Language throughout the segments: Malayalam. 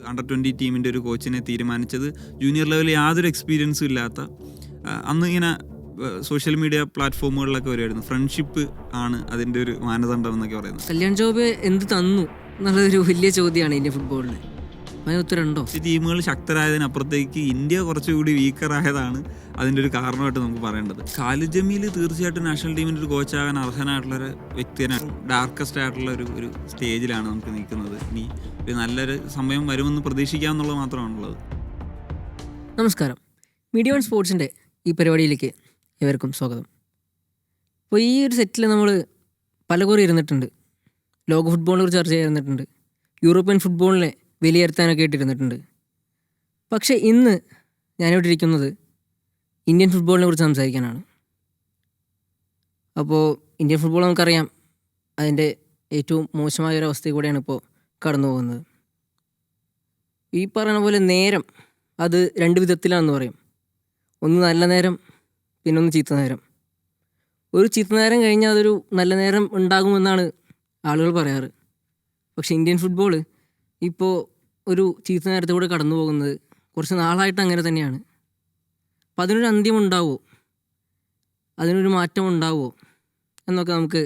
അണ്ടർ 20 ടീമിൻ്റെ ഒരു കോച്ചിനെ തീരുമാനിച്ചത് ജൂനിയർ ലെവലിൽ യാതൊരു എക്സ്പീരിയൻസും ഇല്ലാത്ത, അന്ന് ഇങ്ങനെ സോഷ്യൽ മീഡിയ പ്ലാറ്റ്ഫോമുകളിലൊക്കെ വരുമായിരുന്നു, ഫ്രണ്ട്ഷിപ്പ് ആണ് അതിൻ്റെ ഒരു മാനദണ്ഡം എന്നൊക്കെ പറയുന്നത്. കല്യാൺ ജോബ് എന്ത് തന്നു എന്നുള്ളതൊരു വലിയ ചോദ്യമാണ് ഇന്ത്യൻ ഫുട്ബോളിൽ. അതിന് ഉത്തരമുണ്ടോ? ടീമുകൾ ശക്തരായതിനപ്പുറത്തേക്ക് ഇന്ത്യ കുറച്ചുകൂടി വീക്കറായതാണ് അതിൻ്റെ ഒരു കാരണമായിട്ട് നമുക്ക് പറയേണ്ടത്. ഖാലിദ് ജമീൽ തീർച്ചയായിട്ടും നാഷണൽ ടീമിൻ്റെ ഒരു കോച്ചാകാൻ അർഹനായിട്ടുള്ളൊരു വ്യക്തിയാണ്. ഡാർക്കസ്റ്റ് ആയിട്ടുള്ള ഒരു സ്റ്റേജിലാണ് നമുക്ക് നിൽക്കുന്നത്. ഇനി ഒരു നല്ലൊരു സമയം വരുമെന്ന് പ്രതീക്ഷിക്കാമെന്നുള്ളത് മാത്രമാണുള്ളത്. നമസ്കാരം, മീഡിയ വൺ സ്പോർട്സിൻ്റെ ഈ പരിപാടിയിലേക്ക് ഏവർക്കും സ്വാഗതം. അപ്പോൾ ഈ ഒരു സെറ്റിൽ നമ്മൾ പലകുറി ഇരുന്നിട്ടുണ്ട്. ലോക ഫുട്ബോളിനെ കുറിച്ച് ചർച്ച ചെയ്തിരുന്നിട്ടുണ്ട്, യൂറോപ്യൻ ഫുട്ബോളിനെ വിലയിരുത്താനൊക്കെ ഇട്ടിരുന്നിട്ടുണ്ട്. പക്ഷേ ഇന്ന് ഞാനിവിടെ ഇരിക്കുന്നത് ഇന്ത്യൻ ഫുട്ബോളിനെ കുറിച്ച് സംസാരിക്കാനാണ്. അപ്പോൾ ഇന്ത്യൻ ഫുട്ബോൾ നമുക്കറിയാം, അതിൻ്റെ ഏറ്റവും മോശമായ ഒരു അവസ്ഥയിൽ കൂടെയാണ് ഇപ്പോൾ കടന്നു പോകുന്നത്. ഈ പറയുന്ന പോലെ നേരം അത് രണ്ട് വിധത്തിലാണെന്ന് പറയും. ഒന്ന് നല്ല നേരം, പിന്നെ ഒന്ന് ചീത്ത നേരം. ഒരു ചീത്ത നേരം കഴിഞ്ഞാൽ അതൊരു നല്ല നേരം ഉണ്ടാകുമെന്നാണ് ആളുകൾ പറയാറ്. പക്ഷേ ഇന്ത്യൻ ഫുട്ബോൾ ഇപ്പോൾ ഒരു ചീത്ത നേരത്തിലൂടെ കടന്നു പോകുന്നത് കുറച്ച് നാളായിട്ട് അങ്ങനെ തന്നെയാണ്. അപ്പോൾ അതിനൊരു അന്ത്യം ഉണ്ടാവുമോ, അതിനൊരു മാറ്റം ഉണ്ടാവുമോ എന്നൊക്കെ നമുക്ക്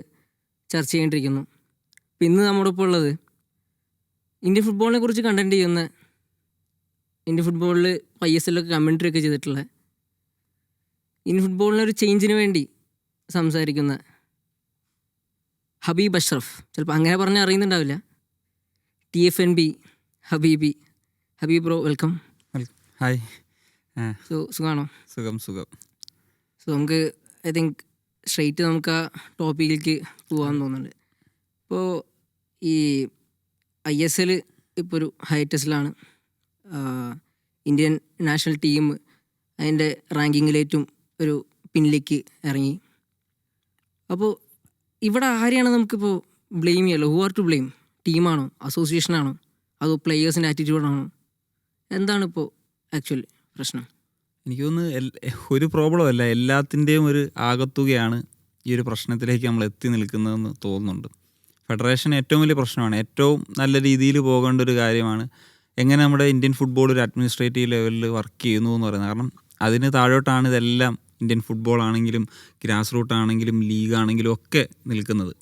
ചർച്ച ചെയ്യേണ്ടിയിരിക്കുന്നു. അപ്പോൾ ഇന്ന് നമ്മുടെ ഇപ്പോൾ ഉള്ളത് ഇന്ത്യൻ ഫുട്ബോളിനെ കുറിച്ച് കണ്ടന്റ് ചെയ്യുന്ന, ഇന്ത്യൻ ഫുട്ബോളിൽ ISL കമൻട്രി ഒക്കെ ചെയ്തിട്ടുള്ള, ഇന്ത്യൻ ഫുട്ബോളിനൊരു ചേഞ്ചിന് വേണ്ടി സംസാരിക്കുന്ന ഹബീബ് അഷ്റഫ്. ചിലപ്പോൾ അങ്ങനെ പറഞ്ഞാൽ അറിയുന്നുണ്ടാവില്ല. TFNB ഹബീബി. ഹബീബ് ബ്രോ, വെൽക്കം. ഹായ്. സുഖമാണോ? സുഖം. നമുക്ക് ഐ തിങ്ക് സ്ട്രെയിറ്റ് നമുക്ക് ആ ടോപ്പിക്കിലേക്ക് പോകാമെന്ന് തോന്നുന്നുണ്ട്. ഇപ്പോൾ ഈ ISL ഇപ്പോൾ ഒരു ഹൈറ്റസ്റ്റിലാണ്. ഇന്ത്യൻ നാഷണൽ ടീം അതിൻ്റെ റാങ്കിങ്ങിലേറ്റവും ഒരു പിന്നിലേക്ക് ഇറങ്ങി. അപ്പോൾ ഇവിടെ ആരെയാണ് നമുക്കിപ്പോൾ ബ്ലെയിം ചെയ്യാമല്ലോ? Who are to blame? ടീമാണോ, അസോസിയേഷനാണോ, അതോ പ്ലെയേഴ്സിൻ്റെ ആറ്റിറ്റ്യൂഡാണോ? എന്താണ് ഇപ്പോൾ ആക്ച്വലി പ്രശ്നം? എനിക്ക് തോന്നുന്നു ഒരു പ്രോബ്ലം അല്ല, എല്ലാത്തിൻ്റെയും ഒരു ആകത്തുകയാണ് ഈ ഒരു പ്രശ്നത്തിലേക്ക് നമ്മൾ എത്തി നിൽക്കുന്നതെന്ന് തോന്നുന്നുണ്ട്. ഫെഡറേഷൻ ഏറ്റവും വലിയ പ്രശ്നമാണ്. ഏറ്റവും നല്ല രീതിയിൽ പോകേണ്ട ഒരു കാര്യമാണ് എങ്ങനെ നമ്മുടെ ഇന്ത്യൻ ഫുട്ബോൾ ഒരു അഡ്മിനിസ്ട്രേറ്റീവ് ലെവലിൽ വർക്ക് ചെയ്യുന്നു എന്ന് പറയുന്നത്. കാരണം അതിന് താഴോട്ടാണ് ഇതെല്ലാം, ഇന്ത്യൻ ഫുട്ബോൾ ആണെങ്കിലും ഗ്രാസ് റൂട്ട് ആണെങ്കിലും ലീഗാണെങ്കിലും ഒക്കെ നിൽക്കുന്നത്.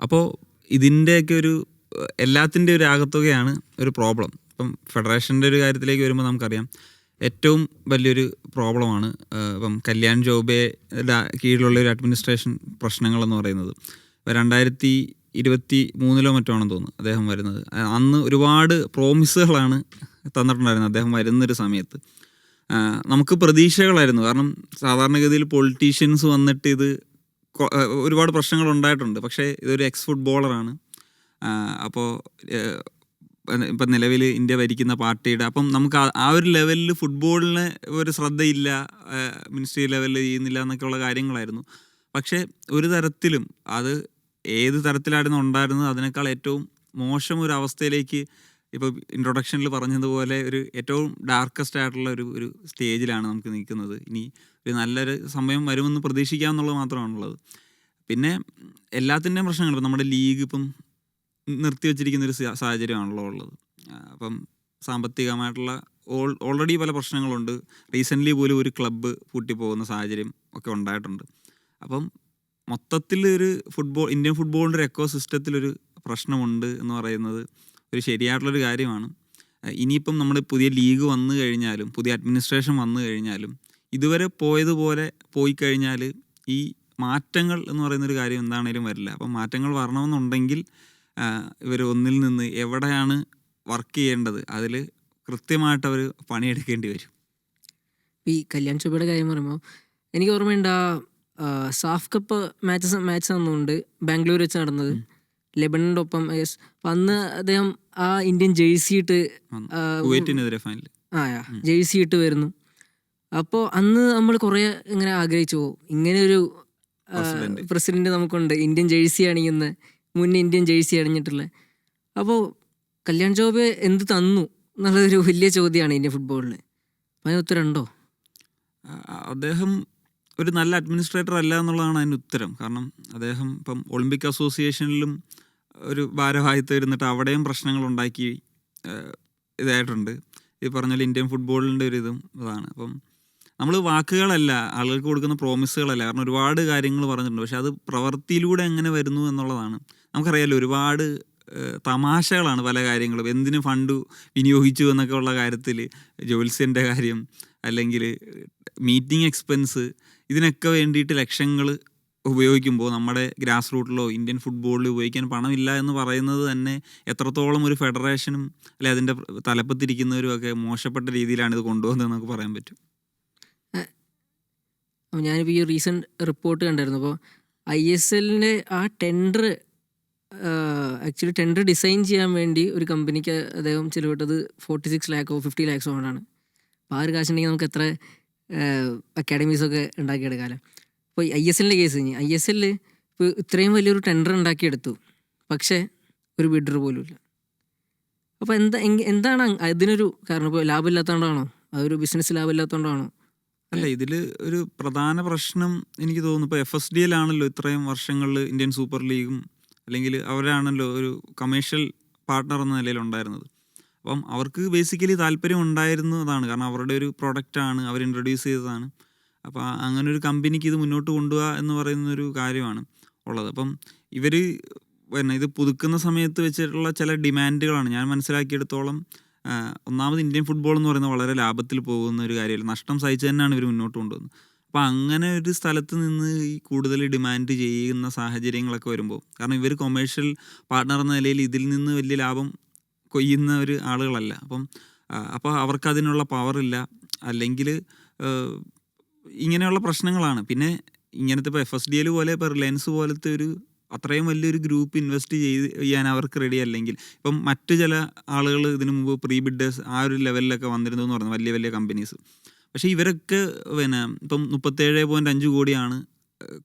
അപ്പോൾ ഇതിൻ്റെയൊക്കെ ഒരു എല്ലാത്തിൻ്റെ ഒരു ആകത്തുകയാണ് ഒരു പ്രോബ്ലം. ഇപ്പം ഫെഡറേഷൻ്റെ ഒരു കാര്യത്തിലേക്ക് വരുമ്പോൾ നമുക്കറിയാം ഏറ്റവും വലിയൊരു പ്രോബ്ലമാണ് ഇപ്പം കല്യാൺ ജോബയുടെ കീഴിലുള്ള ഒരു അഡ്മിനിസ്ട്രേഷൻ പ്രശ്നങ്ങളെന്ന് പറയുന്നത്. 2023 മറ്റോ ആണെന്ന് തോന്നുന്നു അദ്ദേഹം വരുന്നത്. അന്ന് ഒരുപാട് പ്രോമിസുകളാണ് തന്നിട്ടുണ്ടായിരുന്നത് അദ്ദേഹം വരുന്നൊരു സമയത്ത്. നമുക്ക് പ്രതീക്ഷകളായിരുന്നു. കാരണം സാധാരണഗതിയിൽ പൊളിറ്റീഷ്യൻസ് വന്നിട്ട് ഇത് ഒരുപാട് പ്രശ്നങ്ങൾ ഉണ്ടായിട്ടുണ്ട്. പക്ഷേ ഇതൊരു എക്സ് ഫുട്ബോളറാണ്. അപ്പോൾ ഇപ്പം നിലവിൽ ഇന്ത്യ ഭരിക്കുന്ന പാർട്ടിയുടെ, അപ്പം നമുക്ക് ആ ഒരു ലെവലിൽ ഫുട്ബോളിന് ഒരു ശ്രദ്ധയില്ല, മിനിസ്ട്രി ലെവലിൽ ചെയ്യുന്നില്ല എന്നൊക്കെയുള്ള കാര്യങ്ങളായിരുന്നു. പക്ഷേ ഒരു തരത്തിലും അത് ഏത് തരത്തിലായിരുന്നു ഉണ്ടായിരുന്നത് അതിനേക്കാൾ ഏറ്റവും മോശം ഒരു അവസ്ഥയിലേക്ക് ഇപ്പോൾ ഇൻട്രൊഡക്ഷനിൽ പറഞ്ഞതുപോലെ ഒരു ഏറ്റവും ഡാർക്കസ്റ്റ് ആയിട്ടുള്ള ഒരു സ്റ്റേജിലാണ് നമുക്ക് നിൽക്കുന്നത്. ഇനി ഒരു നല്ലൊരു സമയം വരുമെന്ന് പ്രതീക്ഷിക്കാമെന്നുള്ളത് മാത്രമാണുള്ളത്. പിന്നെ എല്ലാത്തിൻ്റെയും പ്രശ്നങ്ങൾ ഇപ്പം നമ്മുടെ ലീഗ് ഇപ്പം നിർത്തിവെച്ചിരിക്കുന്നൊരു സാഹചര്യമാണല്ലോ ഉള്ളത്. അപ്പം സാമ്പത്തികമായിട്ടുള്ള ഓൾറെഡി പല പ്രശ്നങ്ങളുണ്ട്. റീസെൻ്റ്ലി പോലും ഒരു ക്ലബ്ബ് പൂട്ടിപ്പോകുന്ന സാഹചര്യം ഒക്കെ ഉണ്ടായിട്ടുണ്ട്. അപ്പം മൊത്തത്തിൽ ഒരു ഇന്ത്യൻ ഫുട്ബോളിൻ്റെ ഒരു എക്കോ സിസ്റ്റത്തിലൊരു പ്രശ്നമുണ്ട് എന്ന് പറയുന്നത് ഒരു ശരിയായിട്ടുള്ളൊരു കാര്യമാണ്. ഇനിയിപ്പം നമ്മുടെ പുതിയ ലീഗ് വന്നു കഴിഞ്ഞാലും പുതിയ അഡ്മിനിസ്ട്രേഷൻ വന്നു കഴിഞ്ഞാലും ഇതുവരെ പോയതുപോലെ പോയി കഴിഞ്ഞാൽ ഈ മാറ്റങ്ങൾ എന്ന് പറയുന്നൊരു കാര്യം എന്താണേലും വരില്ല. അപ്പം മാറ്റങ്ങൾ വരണമെന്നുണ്ടെങ്കിൽ ഇവർ ഒന്നിൽ നിന്ന് എവിടെയാണ് വർക്ക് ചെയ്യേണ്ടത് അതിൽ കൃത്യമായിട്ട് അവർ പണിയെടുക്കേണ്ടി വരും. ഈ കല്യാൺ ചൊവ്വയുടെ കാര്യം പറയുമ്പോൾ എനിക്ക് ഓർമ്മയുണ്ട്, സാഫ് കപ്പ് മാച്ച് തന്നുകൊണ്ട് ബാംഗ്ലൂർ വെച്ച് നടന്നത്, ലെബനൻ്റെ ഒപ്പം. അപ്പം അന്ന് അദ്ദേഹം ആ ഇന്ത്യൻ ജേഴ്സി ഇട്ട് ജേഴ്സി ഇട്ട് വരുന്നു. അപ്പോൾ അന്ന് നമ്മൾ കുറേ ഇങ്ങനെ ആഗ്രഹിച്ചു പോകും, ഇങ്ങനെ ഒരു പ്രസിഡന്റ് നമുക്കുണ്ട്, ഇന്ത്യൻ ജേഴ്സി അണിയുന്ന, മുന്നേ ഇന്ത്യൻ ജേഴ്സി അണിഞ്ഞിട്ടുള്ള. അപ്പോൾ കല്യാൺ ജോബ് എന്ത് തന്നു എന്നുള്ളതൊരു വലിയ ചോദ്യമാണ് ഇന്ത്യൻ ഫുട്ബോളിൽ. അതിന് ഉത്തരമുണ്ടോ? അദ്ദേഹം ഒരു നല്ല അഡ്മിനിസ്ട്രേറ്റർ അല്ല എന്നുള്ളതാണ് അതിന് ഉത്തരം. കാരണം അദ്ദേഹം ഇപ്പം ഒളിമ്പിക് അസോസിയേഷനിലും ഒരു ഭാരവാഹിത്വം ഇരുന്നിട്ട് അവിടെയും പ്രശ്നങ്ങളുണ്ടാക്കി. ഇതായിട്ടുണ്ട്. ഈ പറഞ്ഞ പോലെ ഇന്ത്യൻ ഫുട്ബോളിൻ്റെ ഒരു ഇതും അതാണ്. അപ്പം നമ്മൾ വാക്കുകളല്ല ആളുകൾക്ക് കൊടുക്കുന്ന പ്രോമിസുകളല്ല, കാരണം ഒരുപാട് കാര്യങ്ങൾ പറഞ്ഞിട്ടുണ്ട്, പക്ഷെ അത് പ്രവൃത്തിയിലൂടെ എങ്ങനെ വരുന്നു എന്നുള്ളതാണ്. നമുക്കറിയാലോ ഒരുപാട് തമാശകളാണ് പല കാര്യങ്ങളും. എന്തിന് ഫണ്ട് വിനിയോഗിച്ചു എന്നൊക്കെ ഉള്ള കാര്യത്തിൽ, ജ്യോത്സ്യൻ്റെ കാര്യം അല്ലെങ്കിൽ മീറ്റിംഗ് എക്സ്പെൻസ്, ഇതിനൊക്കെ വേണ്ടിയിട്ട് ലക്ഷങ്ങൾ ഉപയോഗിക്കുമ്പോൾ നമ്മുടെ ഗ്രാസ് റൂട്ടിലോ ഇന്ത്യൻ ഫുട്ബോളിൽ ഉപയോഗിക്കാൻ പണമില്ല എന്ന് പറയുന്നത് തന്നെ എത്രത്തോളം ഒരു ഫെഡറേഷനും അല്ലെ അതിൻ്റെ തലപ്പത്തിരിക്കുന്നവരും ഒക്കെ മോശപ്പെട്ട രീതിയിലാണ് ഇത് കൊണ്ടുപോകുന്നത് നമുക്ക് പറയാൻ പറ്റും. അപ്പോൾ ഞാനിപ്പോൾ ഈ റീസെൻറ്റ് റിപ്പോർട്ട് കണ്ടായിരുന്നു. അപ്പോൾ ISLൻ്റെ ആ ടെൻഡർ ആക്ച്വലി ടെൻഡർ ഡിസൈൻ ചെയ്യാൻ വേണ്ടി ഒരു കമ്പനിക്ക് അദ്ദേഹം ചിലവിട്ടത് 46 lakhs 50 lakhs ആണ്. അപ്പോൾ ആ ഒരു കാശുണ്ടെങ്കിൽ നമുക്ക് എത്ര അക്കാഡമീസൊക്കെ ഉണ്ടാക്കിയെടുക്കാമല്ലോ. അപ്പോൾ ISLൻ്റെ കേസ് കഴിഞ്ഞ് ISL ഇപ്പോൾ ഇത്രയും വലിയൊരു ടെൻഡർ ഉണ്ടാക്കിയെടുത്തു, പക്ഷേ ഒരു ബിഡർ പോലും ഇല്ല. അപ്പോൾ എന്താണ് അതിനൊരു കാരണം? ഇപ്പോൾ ലാഭമില്ലാത്തതുകൊണ്ടാണോ, അതൊരു ബിസിനസ് ലാഭമില്ലാത്തതുകൊണ്ടാണോ? അല്ല, ഇതിൽ ഒരു പ്രധാന പ്രശ്നം എനിക്ക് തോന്നുന്നു ഇപ്പോൾ FSDL ആണല്ലോ ഇത്രയും വർഷങ്ങളിൽ ഇന്ത്യൻ സൂപ്പർ ലീഗും, അല്ലെങ്കിൽ അവരാണല്ലോ ഒരു കമേഴ്ഷ്യൽ പാർട്ട്ണർ എന്ന നിലയിൽ ഉണ്ടായിരുന്നത്. അപ്പം അവർക്ക് ബേസിക്കലി താല്പര്യം ഉണ്ടായിരുന്നതാണ്, കാരണം അവരുടെ ഒരു പ്രൊഡക്റ്റാണ്, അവർ ഇൻട്രൊഡ്യൂസ് ചെയ്തതാണ്. അപ്പോൾ അങ്ങനെ ഒരു കമ്പനിക്ക് ഇത് മുന്നോട്ട് കൊണ്ടുപോകുക എന്ന് പറയുന്നൊരു കാര്യമാണ് ഉള്ളത്. അപ്പം ഇവർ പിന്നെ ഇത് പുതുക്കുന്ന സമയത്ത് വെച്ചിട്ടുള്ള ചില ഡിമാൻഡുകളാണ് ഞാൻ മനസ്സിലാക്കിയെടുത്തോളം. ഒന്നാമത് ഇന്ത്യൻ ഫുട്ബോൾ എന്ന് പറയുന്നത് വളരെ ലാഭത്തിൽ പോകുന്ന ഒരു കാര്യമല്ല, നഷ്ടം സഹിച്ച് തന്നെയാണ് ഇവർ മുന്നോട്ട് കൊണ്ടുവന്നത്. അപ്പോൾ അങ്ങനെ ഒരു സ്ഥലത്ത് നിന്ന് ഈ കൂടുതൽ ഡിമാൻഡ് ചെയ്യുന്ന സാഹചര്യങ്ങളൊക്കെ വരുമ്പോൾ, കാരണം ഇവർ കൊമേഴ്ഷ്യൽ പാർട്ട്ണർ എന്ന നിലയിൽ ഇതിൽ നിന്ന് വലിയ ലാഭം കൊയ്യുന്ന ഒരു ആളുകളല്ല. അപ്പോൾ അവർക്ക് അതിനുള്ള പവറില്ല, അല്ലെങ്കിൽ ഇങ്ങനെയുള്ള പ്രശ്നങ്ങളാണ്. പിന്നെ ഇങ്ങനത്തെ ഇപ്പോൾ FSDL പോലെ, ഇപ്പോൾ റിലയൻസ് പോലത്തെ ഒരു അത്രയും വലിയൊരു ഗ്രൂപ്പ് ഇൻവെസ്റ്റ് ചെയ്യാൻ അവർക്ക് റെഡി അല്ലെങ്കിൽ, ഇപ്പം മറ്റു ചില ആളുകൾ ഇതിനു മുമ്പ് പ്രീ ബിഡേഴ്സ് ആ ഒരു ലെവലിലൊക്കെ വന്നിരുന്നു എന്ന് പറഞ്ഞു, വലിയ വലിയ കമ്പനീസ്. പക്ഷേ ഇവരൊക്കെ പിന്നെ ഇപ്പം 37.5 കോടിയാണ്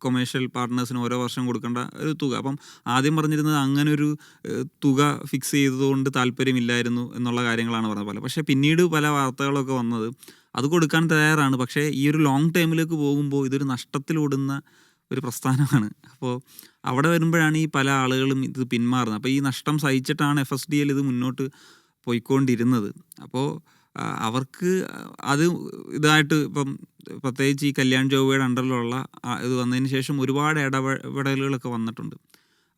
കൊമേഴ്ഷ്യൽ പാർട്ട്നേഴ്സിന് ഓരോ വർഷം കൊടുക്കേണ്ട ഒരു തുക. അപ്പം ആദ്യം പറഞ്ഞിരുന്നത് അങ്ങനെ ഒരു തുക ഫിക്സ് ചെയ്തതുകൊണ്ട് താല്പര്യമില്ലായിരുന്നു എന്നുള്ള കാര്യങ്ങളാണ് പറഞ്ഞത് പോലെ. പക്ഷേ പിന്നീട് പല വാർത്തകളൊക്കെ വന്നത് അത് കൊടുക്കാൻ തയ്യാറാണ്, പക്ഷേ ഈ ഒരു ലോങ് ടൈമിലേക്ക് പോകുമ്പോൾ ഇതൊരു നഷ്ടത്തിലോടുന്ന ഒരു പ്രസ്ഥാനമാണ്. അപ്പോൾ അവിടെ വരുമ്പോഴാണ് ഈ പല ആളുകളും ഇത് പിന്മാറുന്നത്. അപ്പോൾ ഈ നഷ്ടം സഹിച്ചിട്ടാണ് FSDL ഇത് മുന്നോട്ട് പോയിക്കൊണ്ടിരുന്നത്. അപ്പോൾ അവർക്ക് അത് ഇതായിട്ട് ഇപ്പം പ്രത്യേകിച്ച് ഈ കല്യാൺ ചൗബയുടെ അണ്ടറിലുള്ള ഇത് വന്നതിന് ശേഷം ഒരുപാട് ഇടപെടലുകളൊക്കെ വന്നിട്ടുണ്ട്.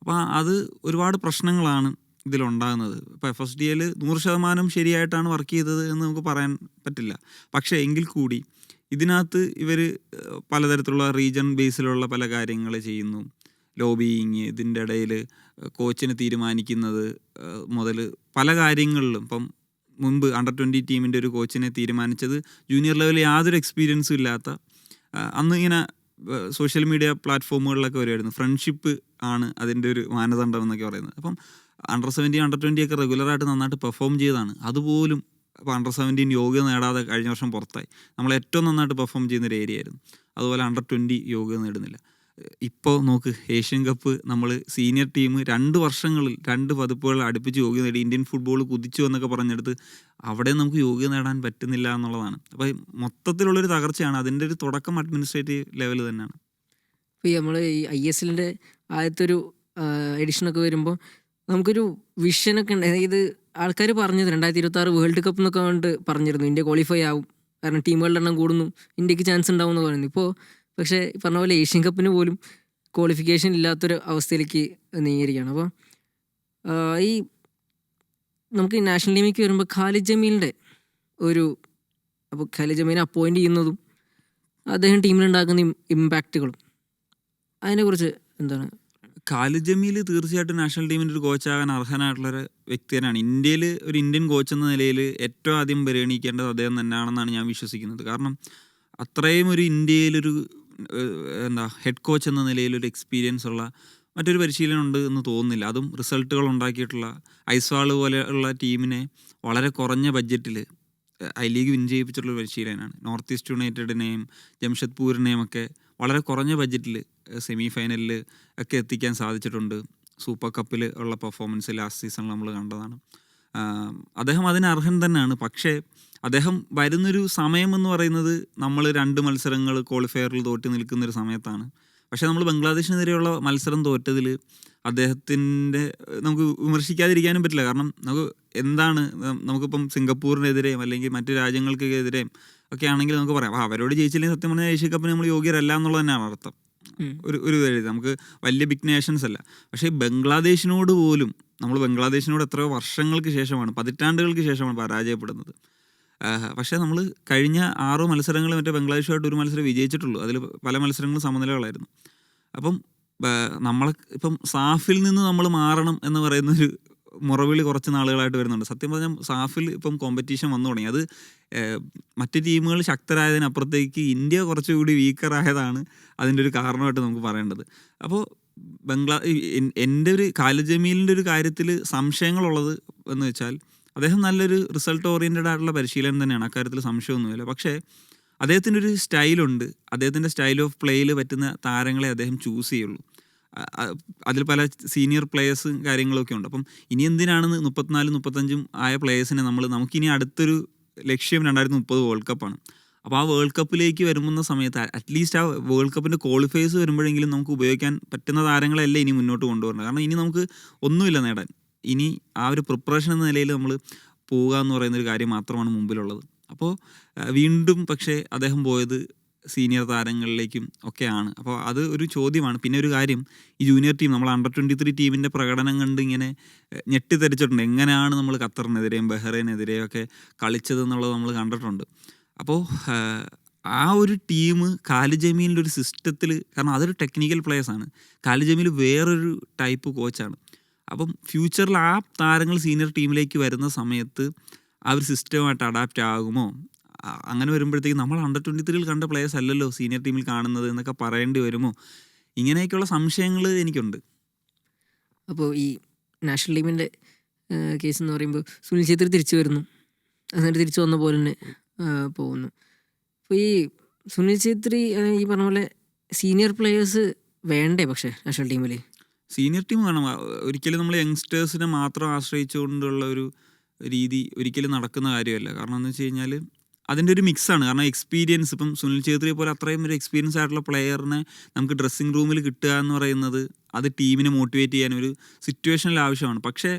അപ്പോൾ അത് ഒരുപാട് പ്രശ്നങ്ങളാണ് ഇതിലുണ്ടാകുന്നത്. ഇപ്പോൾ FSDL 100% ശരിയായിട്ടാണ് വർക്ക് ചെയ്തത് എന്ന് നമുക്ക് പറയാൻ പറ്റില്ല. പക്ഷേ എങ്കിൽ കൂടി ഇതിനകത്ത് ഇവർ പലതരത്തിലുള്ള റീജിയൻ ബേസിലുള്ള പല കാര്യങ്ങൾ ചെയ്യുന്നു. ലോബിയിങ്, ഇതിൻ്റെ ഇടയിൽ കോച്ചിനെ തീരുമാനിക്കുന്നത് മുതൽ പല കാര്യങ്ങളിലും. ഇപ്പം മുമ്പ് അണ്ടർ 20 ടീമിൻ്റെ ഒരു കോച്ചിനെ തീരുമാനിച്ചത് ജൂനിയർ ലെവലിൽ യാതൊരു എക്സ്പീരിയൻസും ഇല്ലാത്ത, അന്ന് ഇങ്ങനെ സോഷ്യൽ മീഡിയ പ്ലാറ്റ്ഫോമുകളിലൊക്കെ വരുമായിരുന്നു, ഫ്രണ്ട്ഷിപ്പ് ആണ് അതിൻ്റെ ഒരു മാനദണ്ഡം എന്നൊക്കെ പറയുന്നത്. അപ്പം അണ്ടർ 17 അണ്ടർ 20 ഒക്കെ റെഗുലറായിട്ട് നന്നായിട്ട് പെർഫോം ചെയ്തതാണ്. അതുപോലും അപ്പോൾ അണ്ടർ 17 യോഗ്യത നേടാതെ കഴിഞ്ഞ വർഷം പുറത്തായി. നമ്മൾ ഏറ്റവും നന്നായിട്ട് പെർഫോം ചെയ്യുന്നൊരു ഏരിയ ആയിരുന്നു. അതുപോലെ അണ്ടർ 20 യോഗ്യത നേടുന്നില്ല. ഇപ്പോൾ നോക്ക്, ഏഷ്യൻ കപ്പ് നമ്മൾ സീനിയർ ടീം 2 വർഷങ്ങളിൽ 2 പതിപ്പുകൾ അടുപ്പിച്ച് യോഗ്യത നേടി, ഇന്ത്യൻ ഫുട്ബോൾ കുതിച്ചു എന്നൊക്കെ പറഞ്ഞെടുത്ത് അവിടെ നമുക്ക് യോഗ്യത നേടാൻ പറ്റുന്നില്ല എന്നുള്ളതാണ്. അപ്പോൾ മൊത്തത്തിലുള്ളൊരു തകർച്ചയാണ്. അതിൻ്റെ ഒരു തുടക്കം അഡ്മിനിസ്ട്രേറ്റീവ് ലെവൽ തന്നെയാണ്. ഇപ്പോൾ നമ്മൾ ഈ ISLൻ്റെ ആദ്യത്തെ ഒരു എഡിഷനൊക്കെ വരുമ്പോൾ നമുക്കൊരു വിഷനൊക്കെ ഉണ്ട്. ഇത് ആൾക്കാർ പറഞ്ഞത് 2026 വേൾഡ് കപ്പ് എന്നൊക്കെ കൊണ്ട് പറഞ്ഞിരുന്നു, ഇന്ത്യ ക്വാളിഫൈ ആവും, കാരണം ടീമുകളുടെ എണ്ണം കൂടുന്നു, ഇന്ത്യക്ക് ചാൻസ് ഉണ്ടാവും എന്ന് പറയുന്നു. ഇപ്പോൾ പക്ഷേ പറഞ്ഞ പോലെ ഏഷ്യൻ കപ്പിന് പോലും ക്വാളിഫിക്കേഷൻ ഇല്ലാത്തൊരു അവസ്ഥയിലേക്ക് നീങ്ങിയിരിക്കുകയാണ്. അപ്പോൾ ഈ നമുക്ക് ഈ നാഷണൽ ടീമിലേക്ക് വരുമ്പോൾ ഖാലിദ് ജമീലിൻ്റെ അപ്പോൾ ഖാലിദ് ജമീലിനെ അപ്പോയിൻറ്റ് ചെയ്യുന്നതും അദ്ദേഹം ടീമിലുണ്ടാക്കുന്ന ഇമ്പാക്റ്റുകളും അതിനെക്കുറിച്ച് എന്താണ്? ഖാലിദ് ജമീൽ തീർച്ചയായിട്ടും നാഷണൽ ടീമിൻ്റെ ഒരു കോച്ചാകാൻ അർഹനായിട്ടുള്ളൊരു വ്യക്തി തന്നെയാണ്. ഇന്ത്യയിൽ ഒരു ഇന്ത്യൻ കോച്ച് എന്ന നിലയിൽ ഏറ്റവും ആദ്യം പരിഗണിക്കേണ്ടത് അദ്ദേഹം തന്നെയാണെന്നാണ് ഞാൻ വിശ്വസിക്കുന്നത്. കാരണം അത്രയും ഒരു ഇന്ത്യയിലൊരു ഹെഡ് കോച്ച് എന്ന നിലയിലൊരു എക്സ്പീരിയൻസ് ഉള്ള മറ്റൊരു പരിശീലനം ഉണ്ട് എന്ന് തോന്നുന്നില്ല. അതും റിസൾട്ടുകൾ ഉണ്ടാക്കിയിട്ടുള്ള ഐസ്വാൾ പോലെയുള്ള ടീമിനെ വളരെ കുറഞ്ഞ ബഡ്ജറ്റിൽ ഐ ലീഗ് വിൻ ചെയ്യിപ്പിച്ചിട്ടുള്ള പരിശീലനമാണ്. നോർത്ത് ഈസ്റ്റ് യുണൈറ്റഡിനെയും ജംഷഡ്പൂരിനെയും ഒക്കെ വളരെ കുറഞ്ഞ ബഡ്ജറ്റിൽ സെമി ഫൈനലിൽ ഒക്കെ എത്തിക്കാൻ സാധിച്ചിട്ടുണ്ട്. സൂപ്പർ കപ്പിൽ ഉള്ള പെർഫോമൻസ് ലാസ്റ്റ് സീസണിൽ നമ്മൾ കണ്ടതാണ്. അദ്ദേഹം അതിന് അർഹൻ തന്നെയാണ്. പക്ഷേ അദ്ദേഹം വരുന്നൊരു സമയം എന്ന് പറയുന്നത് നമ്മൾ 2 മത്സരങ്ങൾ ക്വാളിഫയറിൽ തോറ്റ് നിൽക്കുന്നൊരു സമയത്താണ്. പക്ഷേ നമ്മൾ ബംഗ്ലാദേശിനെതിരെയുള്ള മത്സരം തോറ്റതിൽ അദ്ദേഹത്തിൻ്റെ നമുക്ക് വിമർശിക്കാതിരിക്കാനും പറ്റില്ല. കാരണം നമുക്ക് എന്താണ് നമുക്കിപ്പം സിംഗപ്പൂരിനെതിരെയും അല്ലെങ്കിൽ മറ്റു രാജ്യങ്ങൾക്കെതിരെയും ഒക്കെ ആണെങ്കിൽ നമുക്ക് പറയാം അവരോട് ജയിച്ചില്ലെങ്കിൽ സത്യം പറഞ്ഞാൽ ഏഷ്യ കപ്പിന് നമ്മൾ യോഗ്യരല്ല എന്നുള്ളത് തന്നെയാണ് അർത്ഥം. ഒരു എഴുതി നമുക്ക് വലിയ ബിഗ് നേഷൻസ് അല്ല. പക്ഷേ ബംഗ്ലാദേശിനോട് പോലും നമ്മൾ ബംഗ്ലാദേശിനോട് എത്രയോ വർഷങ്ങൾക്ക് ശേഷമാണ്, പതിറ്റാണ്ടുകൾക്ക് ശേഷമാണ് പരാജയപ്പെടുന്നത്. പക്ഷേ നമ്മൾ കഴിഞ്ഞ 6 മത്സരങ്ങൾ മറ്റേ ബംഗ്ലാദേശുമായിട്ട് ഒരു മത്സരം വിജയിച്ചിട്ടുള്ളൂ. അതിൽ പല മത്സരങ്ങളും സമനിലകളായിരുന്നു. അപ്പം നമ്മളെ ഇപ്പം സാഫിൽ നിന്ന് നമ്മൾ മാറണം എന്ന് പറയുന്നൊരു മുറവിളി കുറച്ച് നാളുകളായിട്ട് വരുന്നുണ്ട്. സത്യം പറഞ്ഞാൽ സാഫിൽ ഇപ്പം കോമ്പറ്റീഷൻ വന്നു തുടങ്ങി. അത് മറ്റ് ടീമുകൾ ശക്തരായതിനപ്പുറത്തേക്ക് ഇന്ത്യ കുറച്ചുകൂടി വീക്കറായതാണ് അതിൻ്റെ ഒരു കാരണമായിട്ട് നമുക്ക് പറയേണ്ടത്. അപ്പോൾ എൻ്റെ ഒരു ഖാലിദ് ജമീലിൻ്റെ ഒരു കാര്യത്തിൽ സംശയങ്ങളുള്ളത് എന്ന് വെച്ചാൽ അദ്ദേഹം നല്ലൊരു റിസൾട്ട് ഓറിയൻറ്റഡ് ആയിട്ടുള്ള പരിശീലനം തന്നെയാണ്, അക്കാര്യത്തിൽ സംശയമൊന്നുമില്ല. പക്ഷേ അദ്ദേഹത്തിൻ്റെ ഒരു സ്റ്റൈലുണ്ട്. അദ്ദേഹത്തിൻ്റെ സ്റ്റൈൽ ഓഫ് പ്ലേയിൽ പറ്റുന്ന താരങ്ങളെ അദ്ദേഹം ചൂസ് ചെയ്യുള്ളൂ. അതിൽ പല സീനിയർ പ്ലേയേഴ്സും കാര്യങ്ങളൊക്കെ ഉണ്ട്. അപ്പം ഇനി എന്തിനാണെന്ന് 34-35 ആയ പ്ലേയേഴ്സിനെ നമുക്കിനി അടുത്തൊരു ലക്ഷ്യം 2030 വേൾഡ് കപ്പാണ്. അപ്പോൾ ആ വേൾഡ് കപ്പിലേക്ക് വരുന്ന സമയത്ത് അറ്റ്ലീസ്റ്റ് ആ വേൾഡ് കപ്പിൻ്റെ ക്വാളിഫയേഴ്സ് വരുമ്പോഴെങ്കിലും നമുക്ക് ഉപയോഗിക്കാൻ പറ്റുന്ന താരങ്ങളല്ല ഇനി മുന്നോട്ട് കൊണ്ടുവരണം. കാരണം ഇനി നമുക്ക് ഒന്നുമില്ല നേടാൻ. ഇനി ആ ഒരു പ്രിപ്പറേഷൻ എന്ന നിലയിൽ നമ്മൾ പോവുക എന്ന് പറയുന്നൊരു കാര്യം മാത്രമാണ് മുമ്പിലുള്ളത്. അപ്പോൾ വീണ്ടും പക്ഷേ അദ്ദേഹം പോയത് സീനിയർ താരങ്ങളിലേക്കും ഒക്കെയാണ്. അപ്പോൾ അത് ഒരു ചോദ്യമാണ്. പിന്നെ ഒരു കാര്യം, ഈ ജൂനിയർ ടീം നമ്മൾ അണ്ടർ 23 ടീമിൻ്റെ പ്രകടനം കണ്ട് ഇങ്ങനെ ഞെട്ടിത്തെറിച്ചിട്ടുണ്ട്. എങ്ങനെയാണ് നമ്മൾ ഖത്തറിനെതിരെയും ബഹ്റൈനെതിരെയും ഒക്കെ കളിച്ചതെന്നുള്ളത് നമ്മൾ കണ്ടിട്ടുണ്ട്. അപ്പോൾ ആ ഒരു ടീം ഖാലിദ് ജമീലിൻ്റെ ഒരു സിസ്റ്റത്തിൽ, കാരണം അതൊരു ടെക്നിക്കൽ പ്ലേയേഴ്സാണ്. ഖാലിദ് ജമീൽ വേറൊരു ടൈപ്പ് കോച്ചാണ്. അപ്പം ഫ്യൂച്ചറിൽ ആ താരങ്ങൾ സീനിയർ ടീമിലേക്ക് വരുന്ന സമയത്ത് ആ ഒരു സിസ്റ്റമായിട്ട് അഡാപ്റ്റ് ആകുമോ? അങ്ങനെ വരുമ്പോഴത്തേക്ക് നമ്മൾ അണ്ടർ 23 കണ്ട പ്ലേയേഴ്സ് അല്ലല്ലോ സീനിയർ ടീമിൽ കാണുന്നത് എന്നൊക്കെ പറയേണ്ടി വരുമോ? ഇങ്ങനെയൊക്കെയുള്ള സംശയങ്ങൾ എനിക്കുണ്ട്. അപ്പോൾ ഈ നാഷണൽ ടീമിൻ്റെ കേസ് എന്ന് പറയുമ്പോൾ സുനിൽ ഛേത്രി തിരിച്ചു വരുന്നു, എന്നിട്ട് തിരിച്ചു വന്ന പോലെ തന്നെ പോകുന്നു. അപ്പോൾ ഈ സുനിൽ ഛേത്രി ഈ പറഞ്ഞ പോലെ സീനിയർ പ്ലേയേഴ്സ് വേണ്ടേ പക്ഷേ നാഷണൽ ടീമിൽ? സീനിയർ ടീം വേണം. ഒരിക്കലും നമ്മൾ യങ്സ്റ്റേഴ്സിനെ മാത്രം ആശ്രയിച്ചുകൊണ്ടുള്ള ഒരു രീതി ഒരിക്കലും നടക്കുന്ന കാര്യമല്ല. കാരണം എന്ന് വെച്ച് കഴിഞ്ഞാൽ അതിൻ്റെ ഒരു മിക്സാണ്. കാരണം എക്സ്പീരിയൻസ്, ഇപ്പം സുനിൽ ഛേത്രിയെ പോലെ അത്രയും ഒരു എക്സ്പീരിയൻസ് ആയിട്ടുള്ള പ്ലെയറിനെ നമുക്ക് ഡ്രസ്സിങ് റൂമിൽ കിട്ടുക എന്ന് പറയുന്നത് അത് ടീമിനെ മോട്ടിവേറ്റ് ചെയ്യാൻ ഒരു സിറ്റുവേഷനിൽ ആവശ്യമാണ്. പക്ഷേ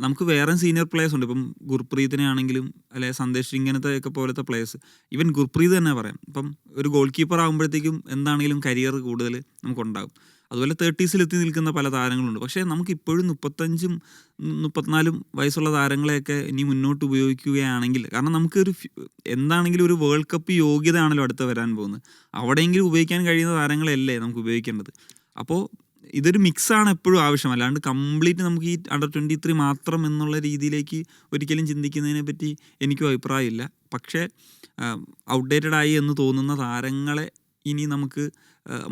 നമുക്ക് വേറെ സീനിയർ പ്ലേയേഴ്സ് ഉണ്ട്. ഇപ്പം ഗുർപ്രീതിനെ ആണെങ്കിലും അല്ലെങ്കിൽ സന്ദേശ് ഇങ്ങനത്തെ ഒക്കെ പോലത്തെ പ്ലേയേഴ്സ്, ഈവൻ ഗുർപ്രീത് തന്നെ പറയാം. ഇപ്പം ഒരു ഗോൾ കീപ്പർ ആകുമ്പോഴത്തേക്കും എന്താണെങ്കിലും കരിയർ കൂടുതൽ നമുക്കുണ്ടാകും. അതുപോലെ 30s എത്തി നിൽക്കുന്ന പല താരങ്ങളുണ്ട്. പക്ഷേ നമുക്കിപ്പോഴും 35-34 വയസ്സുള്ള താരങ്ങളെയൊക്കെ ഇനി മുന്നോട്ട് ഉപയോഗിക്കുകയാണെങ്കിൽ, കാരണം നമുക്കൊരു എന്താണെങ്കിലും ഒരു വേൾഡ് കപ്പ് യോഗ്യതയാണല്ലോ അടുത്ത് വരാൻ പോകുന്നത്. അവിടെയെങ്കിലും ഉപയോഗിക്കാൻ കഴിയുന്ന താരങ്ങളല്ലേ നമുക്ക് ഉപയോഗിക്കേണ്ടത്. അപ്പോൾ ഇതൊരു മിക്സാണ് എപ്പോഴും ആവശ്യം. അല്ലാണ്ട് കംപ്ലീറ്റ് നമുക്ക് ഈ അണ്ടർ 23 മാത്രം എന്നുള്ള രീതിയിലേക്ക് ഒരിക്കലും ചിന്തിക്കുന്നതിനെ പറ്റി എനിക്കും അഭിപ്രായമില്ല. പക്ഷേ ഔട്ട്ഡേറ്റഡ് ആയി എന്ന് തോന്നുന്ന താരങ്ങളെ ഇനി നമുക്ക്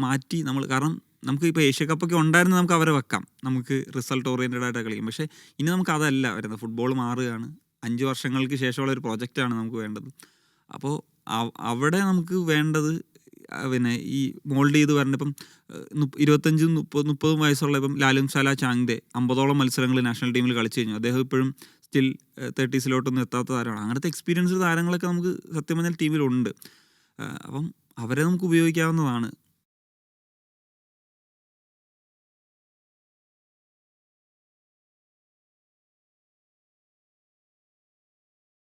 മാറ്റി കാരണം നമുക്ക് ഇപ്പോൾ ഏഷ്യ കപ്പൊക്കെ ഉണ്ടായിരുന്ന നമുക്ക് അവരെ വെക്കാം, നമുക്ക് റിസൾട്ട് ഓറിയൻറ്റഡ് ആയിട്ട് കളിക്കും. പക്ഷേ ഇനി നമുക്ക് അതല്ല വരുന്നത്. ഫുട്ബോൾ മാറുകയാണ്. 5 വർഷങ്ങൾക്ക് ശേഷമുള്ള ഒരു പ്രോജക്റ്റാണ് നമുക്ക് വേണ്ടത്. അപ്പോൾ അവിടെ നമുക്ക് വേണ്ടത് പിന്നെ ഈ മോൾഡ് ചെയ്ത് വരേണ്ട, ഇപ്പം 25-30 വയസ്സുള്ള ഇപ്പം ലാലും സല ചാങ്തെ 50ഓളം മത്സരങ്ങൾ നാഷണൽ ടീമിൽ കളിച്ചു കഴിഞ്ഞു. അദ്ദേഹം ഇപ്പോഴും സ്റ്റിൽ 30s എത്താത്ത താരമാണ്. അങ്ങനത്തെ എക്സ്പീരിയൻസ്ഡ് താരങ്ങളൊക്കെ നമുക്ക് സത്യം പറഞ്ഞാൽ ടീമിലുണ്ട്. അപ്പം അവരെ നമുക്ക് ഉപയോഗിക്കാവുന്നതാണ്.